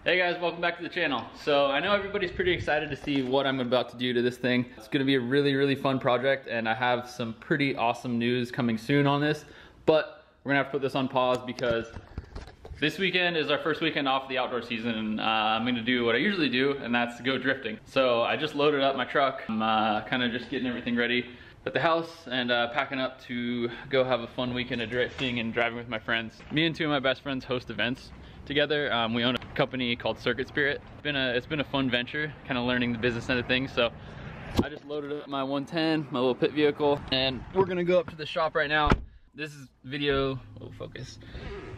Hey guys, welcome back to the channel. So I know everybody's pretty excited to see what I'm about to do to this thing. It's gonna be a really fun project, and I have some pretty awesome news coming soon on this, but we're gonna have to put this on pause because this weekend is our first weekend off the outdoor season, and I'm gonna do what I usually do, and that's go drifting. So I just loaded up my truck. I'm kind of just getting everything ready at the house and packing up to go have a fun weekend of drifting and driving with my friends. Me and two of my best friends host events together. We own a company called Circuit Spirit. It's been a fun venture, kind of learning the business end of things. So I just loaded up my 110, my little pit vehicle, and we're gonna go up to the shop right now. This is video, focus.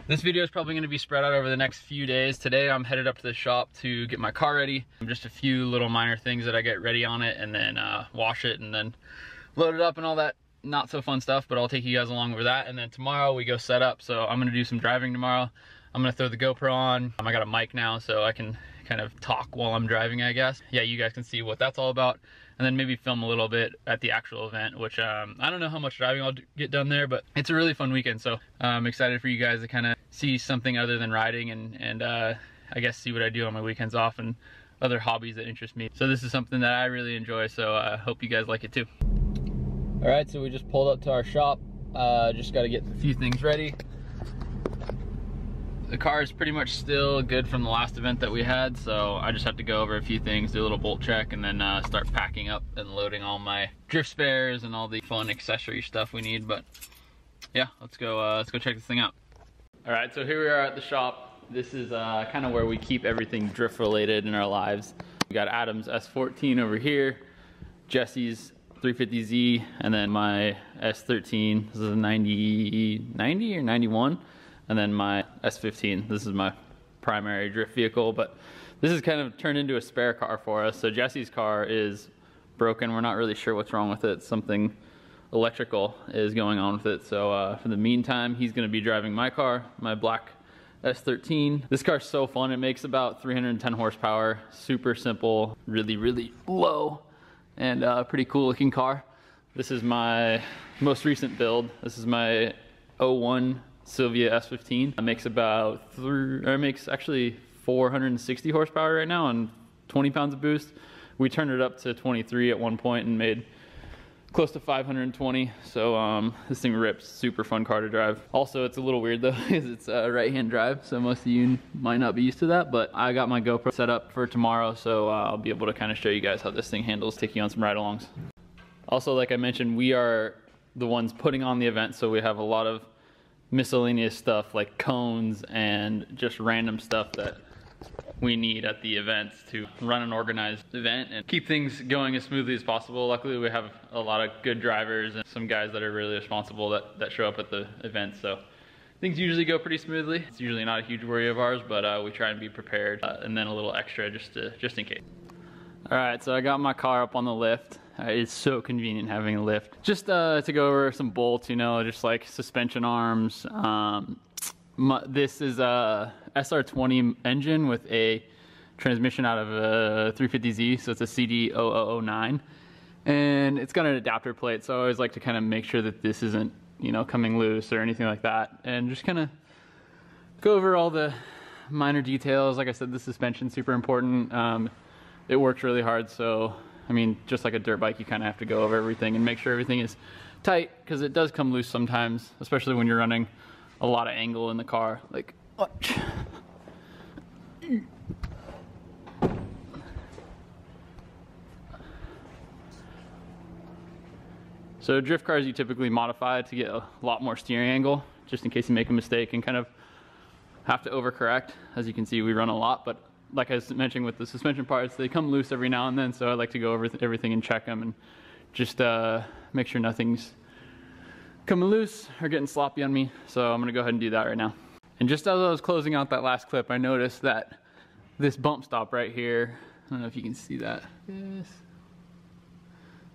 This video is probably gonna be spread out over the next few days. Today I'm headed up to the shop to get my car ready. Just a few little minor things that I get ready on it, and then wash it and then load it up and all that not so fun stuff, but I'll take you guys along with that. And then tomorrow we go set up. So I'm gonna do some driving tomorrow. I'm gonna throw the GoPro on. I got a mic now so I can kind of talk while I'm driving, I guess. Yeah, you guys can see what that's all about. And then maybe film a little bit at the actual event, which I don't know how much driving I'll get done there, but it's a really fun weekend. So I'm excited for you guys to kind of see something other than riding and I guess see what I do on my weekends off and other hobbies that interest me. So this is something that I really enjoy, so I hope you guys like it too. All right, so we just pulled up to our shop. Just got to get a few things ready. The car is pretty much still good from the last event that we had, so I just have to go over a few things, do a little bolt check, and then start packing up and loading all my drift spares and all the fun accessory stuff we need. But yeah, let's go check this thing out. All right, so here we are at the shop. This is kind of where we keep everything drift related in our lives. We got Adam's S14 over here, Jesse's 350Z, and then my S13. This is a 90 or 91. And then my S15, this is my primary drift vehicle, but this has kind of turned into a spare car for us. So Jesse's car is broken. We're not really sure what's wrong with it. Something electrical is going on with it. So for the meantime, he's gonna be driving my car, my black S13. This car's so fun. It makes about 310 horsepower, super simple, really low, and pretty cool looking car. This is my most recent build. This is my 01 Sylvia S15. It makes makes actually 460 horsepower right now and 20 pounds of boost. We turned it up to 23 at one point and made close to 520. So this thing rips, super fun car to drive. Also, it's a little weird though, because it's a right-hand drive. So most of you might not be used to that, but I got my GoPro set up for tomorrow. So I'll be able to kind of show you guys how this thing handles, take you on some ride-alongs. Also, like I mentioned, we are the ones putting on the event. So we have a lot of miscellaneous stuff like cones and just random stuff that we need at the events to run an organized event and keep things going as smoothly as possible. Luckily, we have a lot of good drivers and some guys that are really responsible that show up at the event. So things usually go pretty smoothly. It's usually not a huge worry of ours, but we try and be prepared and then a little extra just in case. All right, so I got my car up on the lift. It's so convenient having a lift. Just to go over some bolts, you know, just like suspension arms. This is a SR20 engine with a transmission out of a 350Z, so it's a CD0009. And it's got an adapter plate, so I always like to kind of make sure that this isn't, you know, coming loose or anything like that. And just kind of go over all the minor details. Like I said, the suspension's super important. It works really hard, so I mean, just like a dirt bike, you kind of have to go over everything and make sure everything is tight, because it does come loose sometimes, especially when you're running a lot of angle in the car. Like, watch. So drift cars you typically modify to get a lot more steering angle, just in case you make a mistake and kind of have to overcorrect. As you can see, we run a lot, but like I was mentioning with the suspension parts, they come loose every now and then, so I like to go over everything and check them and just make sure nothing's coming loose or getting sloppy on me. So I'm gonna go ahead and do that right now. And just as I was closing out that last clip, I noticed that this bump stop right here, I don't know if you can see that. Yes.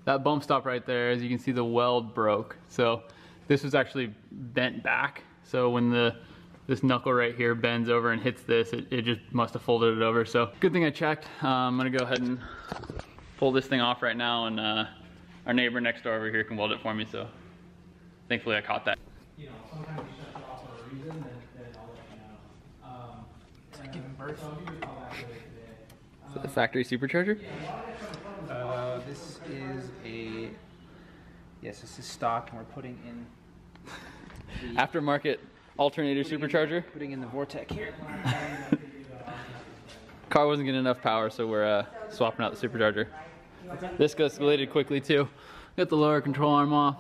That bump stop right there, as you can see, the weld broke. So this was actually bent back. So when this knuckle right here bends over and hits this, it just must have folded it over. So good thing I checked. I'm gonna go ahead and pull this thing off right now, and our neighbor next door over here can weld it for me. So thankfully I caught that. You know, sometimes you shut it off for a reason, then I'll let you know. It's like giving birth. So I'll give you a call back. Is that the factory supercharger? This is a, yes, this is stock, and we're putting in the aftermarket alternator supercharger. Putting in the Vortec here. Car wasn't getting enough power, so we're swapping out the supercharger. This escalated quickly too. Got the lower control arm off.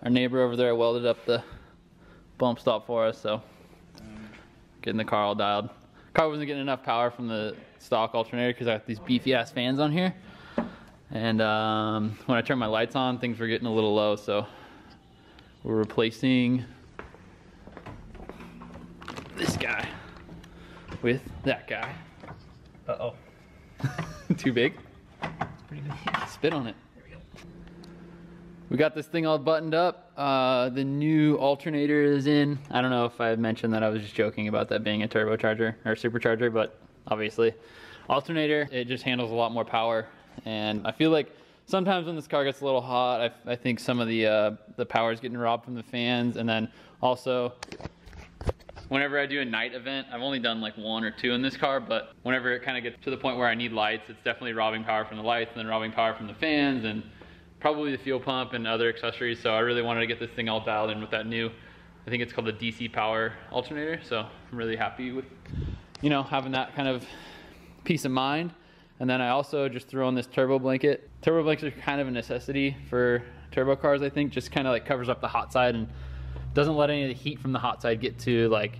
Our neighbor over there welded up the bump stop for us, so getting the car all dialed. Car wasn't getting enough power from the stock alternator because I got these beefy ass fans on here. And when I turned my lights on, things were getting a little low, so we're replacing this guy with that guy. Uh-oh. Too big? It's pretty big. Spit on it. There we go. We got this thing all buttoned up. The new alternator is in. I don't know if I had mentioned that. I was just joking about that being a turbocharger or supercharger, but obviously alternator, it just handles a lot more power. And I feel like sometimes when this car gets a little hot, I think some of the power is getting robbed from the fans. And then also, whenever I do a night event, I've only done like 1 or 2 in this car, but whenever it kind of gets to the point where I need lights, it's definitely robbing power from the lights and then robbing power from the fans and probably the fuel pump and other accessories. So I really wanted to get this thing all dialed in with that new, I think it's called the DC power alternator. So I'm really happy with, you know, having that kind of peace of mind. And then I also just threw on this turbo blanket. Turbo blankets are kind of a necessity for turbo cars, I think. Just kind of like covers up the hot side and doesn't let any of the heat from the hot side get to, like,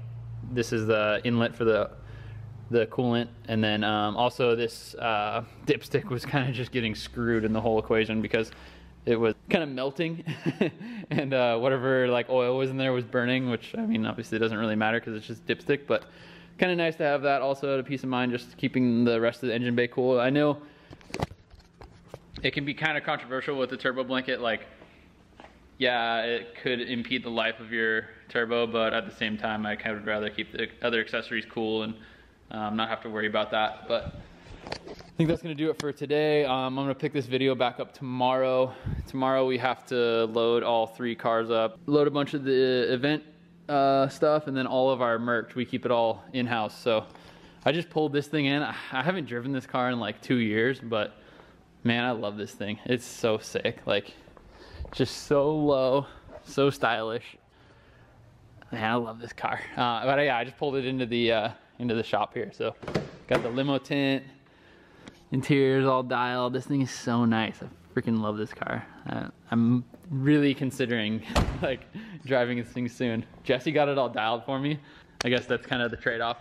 this is the inlet for the coolant. And then also this dipstick was kind of just getting screwed in the whole equation because it was kind of melting and whatever like oil was in there was burning, which I mean obviously it doesn't really matter because it's just dipstick, but kind of nice to have that also to peace of mind, just keeping the rest of the engine bay cool. I know it can be kind of controversial with the turbo blanket, like yeah, it could impede the life of your turbo, but at the same time I kind of would rather keep the other accessories cool and not have to worry about that. But I think that's gonna do it for today. I'm gonna pick this video back up tomorrow. Tomorrow we have to load all 3 cars up, load a bunch of the event stuff, and then all of our merch, we keep it all in-house. So I just pulled this thing in. I haven't driven this car in like 2 years, but man, I love this thing. It's so sick, like just so low, so stylish. Man, I love this car. But yeah, I just pulled it into the shop here. So got the limo tint, interior's all dialed. This thing is so nice. I freaking love this car. I'm really considering like driving this thing soon. Jesse got it all dialed for me. I guess that's kind of the trade-off.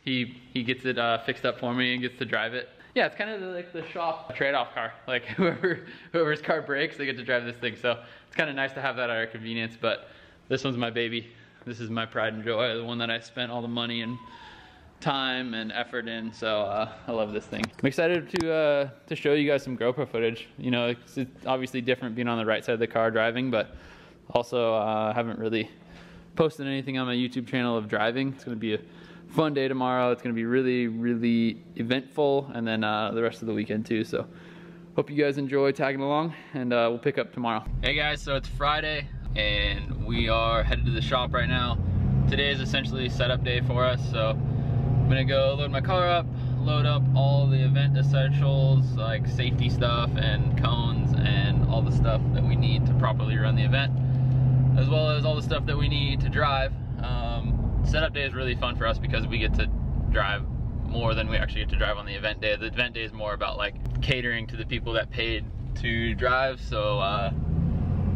He gets it fixed up for me and gets to drive it. Yeah, it's kind of like the shop trade-off car. Like whoever's car breaks, they get to drive this thing. So it's kind of nice to have that at our convenience, but this one's my baby. This is my pride and joy, the one that I spent all the money and time and effort in. So I love this thing. I'm excited to show you guys some GoPro footage. You know, it's obviously different being on the right side of the car driving, but also I haven't really posted anything on my YouTube channel of driving. It's gonna be a fun day tomorrow. It's gonna be really, really eventful, and then the rest of the weekend too. So hope you guys enjoy tagging along, and we'll pick up tomorrow. Hey guys, so it's Friday and we are headed to the shop right now. Today is essentially setup day for us, so I'm gonna go load my car up, load up all the event essentials like safety stuff and cones and all the stuff that we need to properly run the event, as well as all the stuff that we need to drive. Setup day is really fun for us because we get to drive more than we actually get to drive on the event day. The event day is more about like catering to the people that paid to drive. So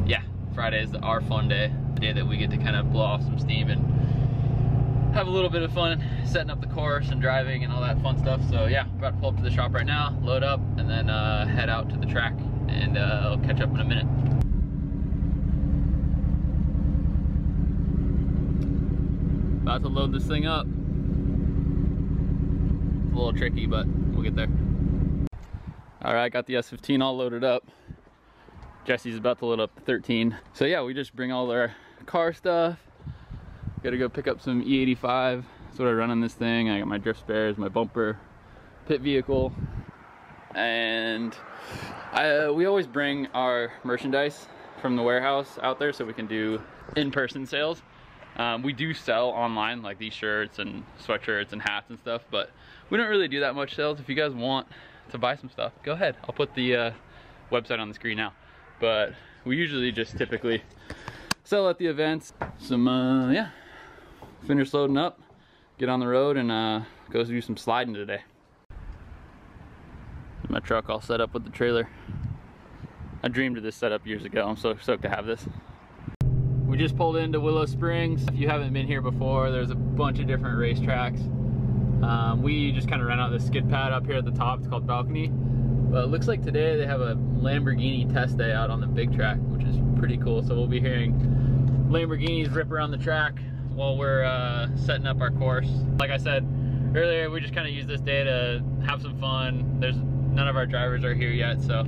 yeah, Friday is our fun day, the day that we get to kind of blow off some steam and have a little bit of fun setting up the course and driving and all that fun stuff. So yeah, I'm about to pull up to the shop right now, load up, and then head out to the track, and I'll catch up in a minute. About to load this thing up. It's a little tricky, but we'll get there. All right, got the S15 all loaded up. Jesse's about to load up the 13. So yeah, we just bring all our car stuff. Gotta go pick up some E85. That's what I run on this thing. I got my drift spares, my bumper, pit vehicle, and we always bring our merchandise from the warehouse out there so we can do in-person sales. We do sell online, like these shirts and sweatshirts and hats and stuff, but we don't really do that much sales. If you guys want to buy some stuff, go ahead. I'll put the website on the screen now. But we usually just typically sell at the events. Yeah, finish loading up, get on the road, and go do some sliding today. My truck all set up with the trailer. I dreamed of this setup years ago. I'm so stoked to have this. We just pulled into Willow Springs. If you haven't been here before, there's a bunch of different racetracks. We just kind of ran out the skid pad up here at the top. It's called Balcony. But it looks like today they have a Lamborghini test day out on the big track, which is pretty cool. So we'll be hearing Lamborghinis rip around the track while we're setting up our course. Like I said earlier, we just kind of use this day to have some fun. None of our drivers are here yet, so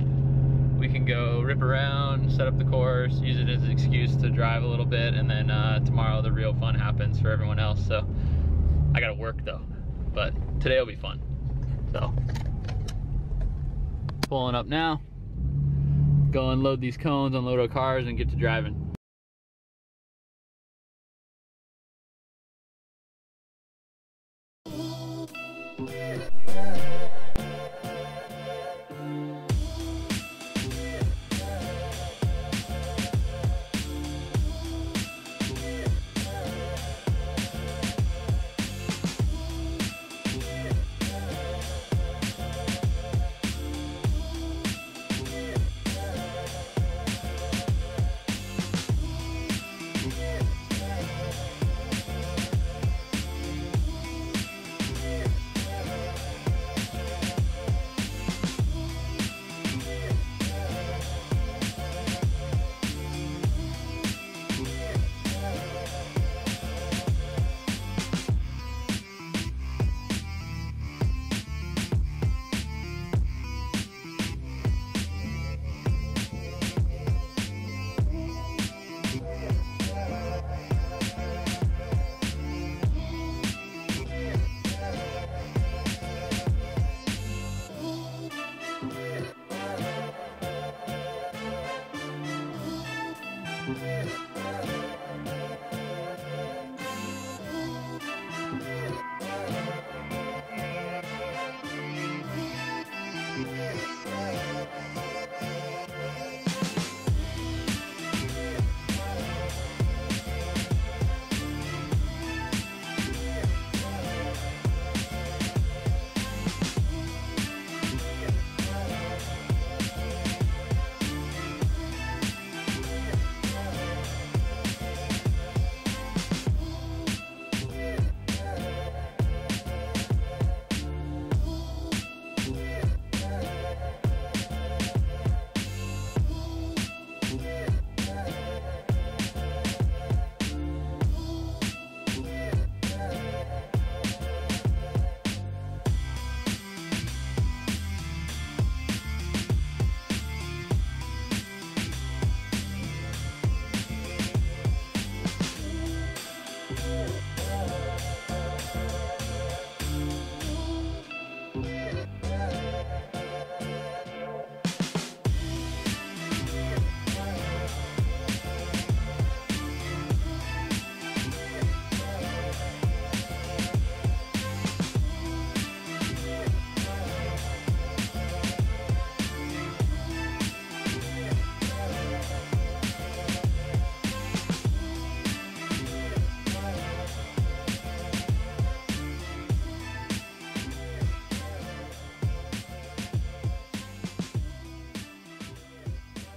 we can go rip around, set up the course, use it as an excuse to drive a little bit, and then tomorrow the real fun happens for everyone else. So I gotta work though, but today will be fun. So pulling up now, go unload these cones, unload our cars, and get to driving.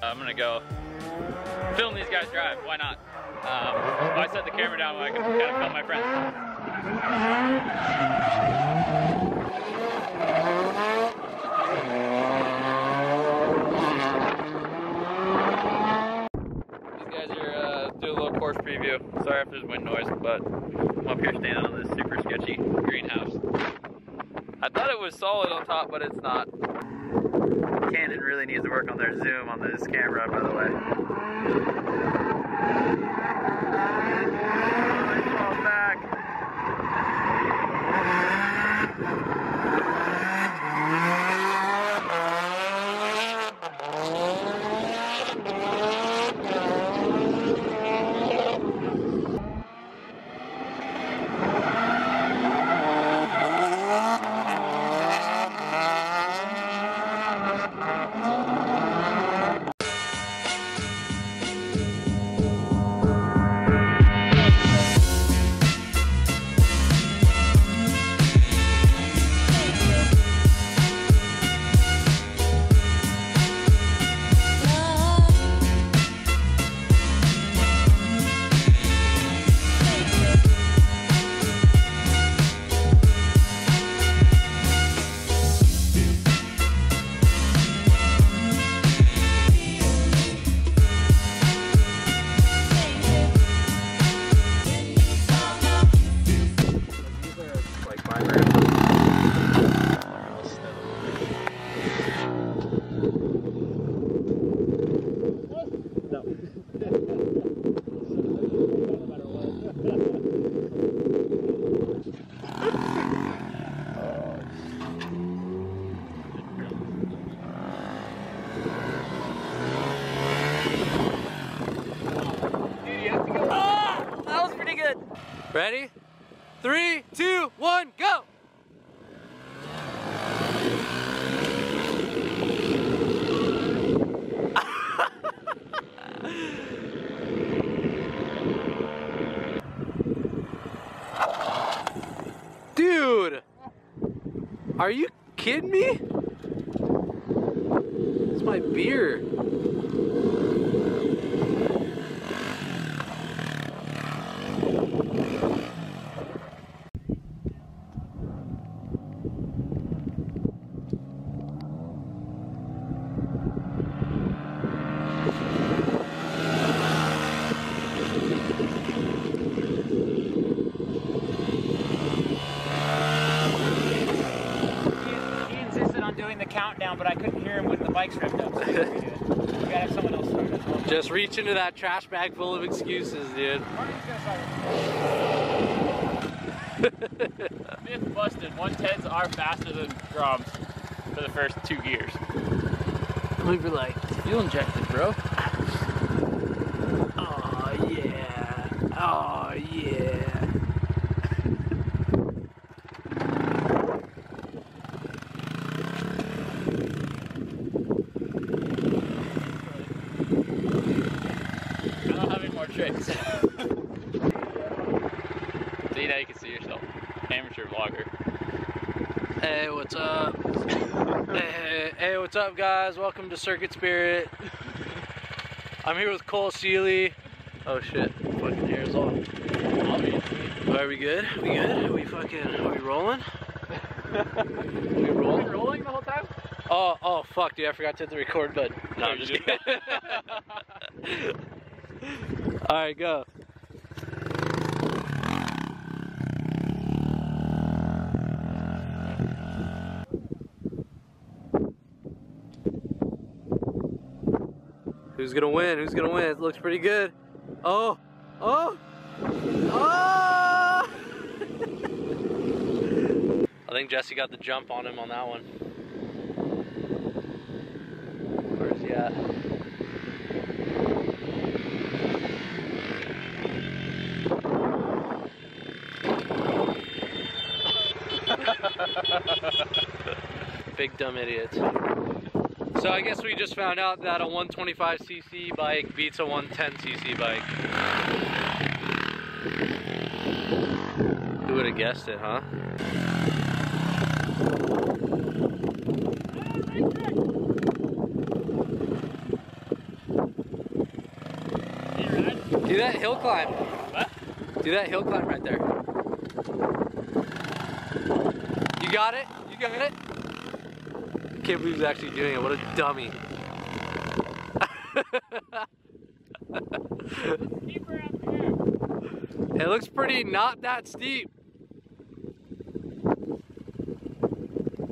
I'm gonna go film these guys drive. Why not? I set the camera down so I can kind of film my friends. These guys are doing a little course preview. Sorry if there's wind noise, but I'm up here standing on this super sketchy greenhouse. I thought it was solid on top, but it's not. Canon really needs to work on their zoom on this camera, by the way. They fall back. Ready? 3, 2, 1, go! Dude! Are you kidding me? It's my beer. The countdown, but I couldn't hear him when the bikes revved up. So we gotta have someone else start as well. Just reach into that trash bag full of excuses, dude. Myth busted. 110s are faster than drums for the first 2 gears. We were like, Fuel injected, bro. oh yeah, oh yeah. Tricks. See, now you can see yourself. Amateur vlogger. Hey, what's up? Hey, what's up, guys? Welcome to Circuit Spirit. I'm here with Cole Seeley. Oh shit, fucking hair's on. Are we good? We good? Are we rolling? We rolling? Rolling the whole time? Oh, fuck, dude, I forgot to hit the record button. No, I'm just kidding. Alright, go. Who's gonna win? Who's gonna win? It looks pretty good. Oh! Oh! Oh! I think Jesse got the jump on him on that one. Where's he at? Big dumb idiots. So I guess we just found out that a 125cc bike beats a 110cc bike. Who would have guessed it, huh? Do that hill climb. What? Do that hill climb right there. You got it? You got it? I can't believe he's actually doing it. What a dummy. It looks pretty not that steep.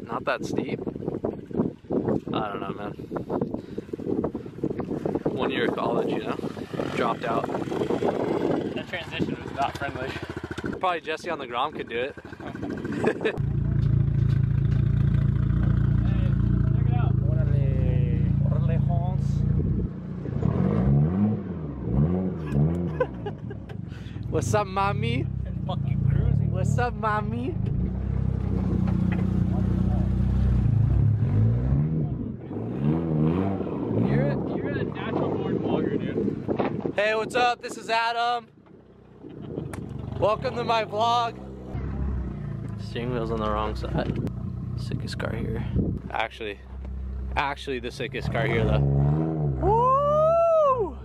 Not that steep? I don't know, man. 1 year of college, you know? Dropped out. That transition was not friendly. Probably Jesse on the Grom could do it. What's up, mommy? Fucking cruising. What's up, mommy? You're a natural born vlogger, dude. Hey, what's up? This is Adam. Welcome to my vlog. Steering wheel's on the wrong side. Sickest car here. Actually the sickest car here though. Woo!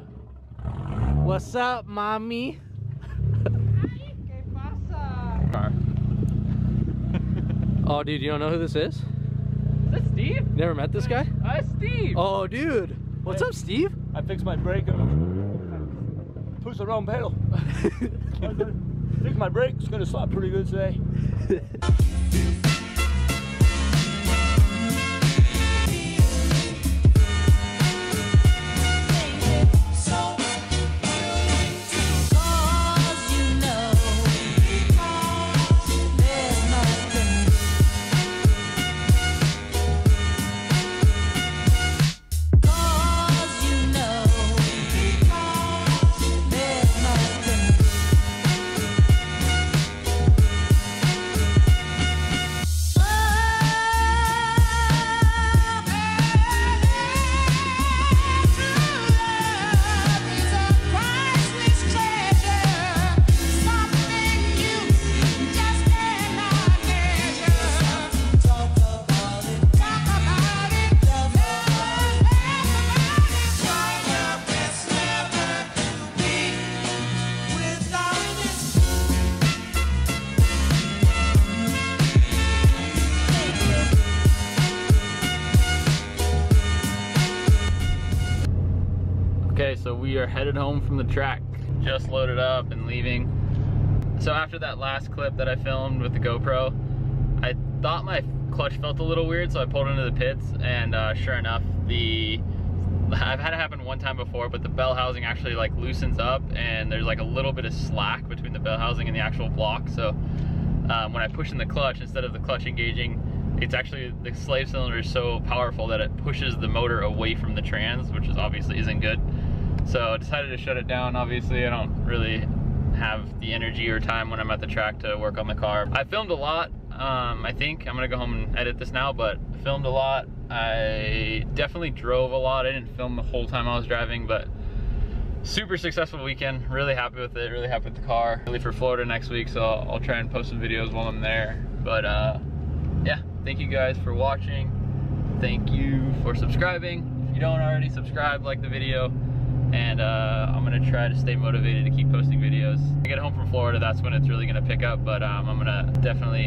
What's up, mommy? Car. Oh, dude, you don't know who this is? Is that Steve? Never met this guy? Steve! Oh, dude. What's up, Steve? I fixed my brake and pushed the wrong pedal. I think my brake's gonna slap pretty good today. we are headed home from the track. Just loaded up and leaving. So after that last clip that I filmed with the GoPro, I thought my clutch felt a little weird, so I pulled into the pits, and sure enough, I've had it happen one time before, but the bell housing actually like loosens up, and there's like a little bit of slack between the bell housing and the actual block. So when I push in the clutch, instead of the clutch engaging, it's actually, the slave cylinder is so powerful that it pushes the motor away from the trans, which is obviously isn't good. So I decided to shut it down. Obviously I don't really have the energy or time when I'm at the track to work on the car. I filmed a lot. I think I'm gonna go home and edit this now, but I filmed a lot. I definitely drove a lot. I didn't film the whole time I was driving, but super successful weekend. Really happy with it, really happy with the car. I leave for Florida next week, so I'll try and post some videos while I'm there. But yeah, thank you guys for watching. Thank you for subscribing. If you don't already subscribe, like the video. And I'm gonna try to stay motivated to keep posting videos. When I get home from Florida, that's when it's really gonna pick up, but I'm gonna definitely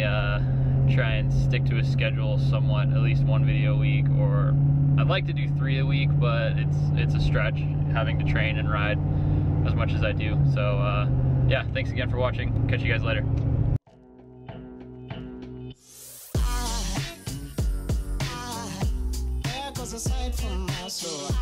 try and stick to a schedule somewhat, at least one video a week, or I'd like to do 3 a week, but it's a stretch having to train and ride as much as I do. So yeah, thanks again for watching. Catch you guys later. Aside from my soul.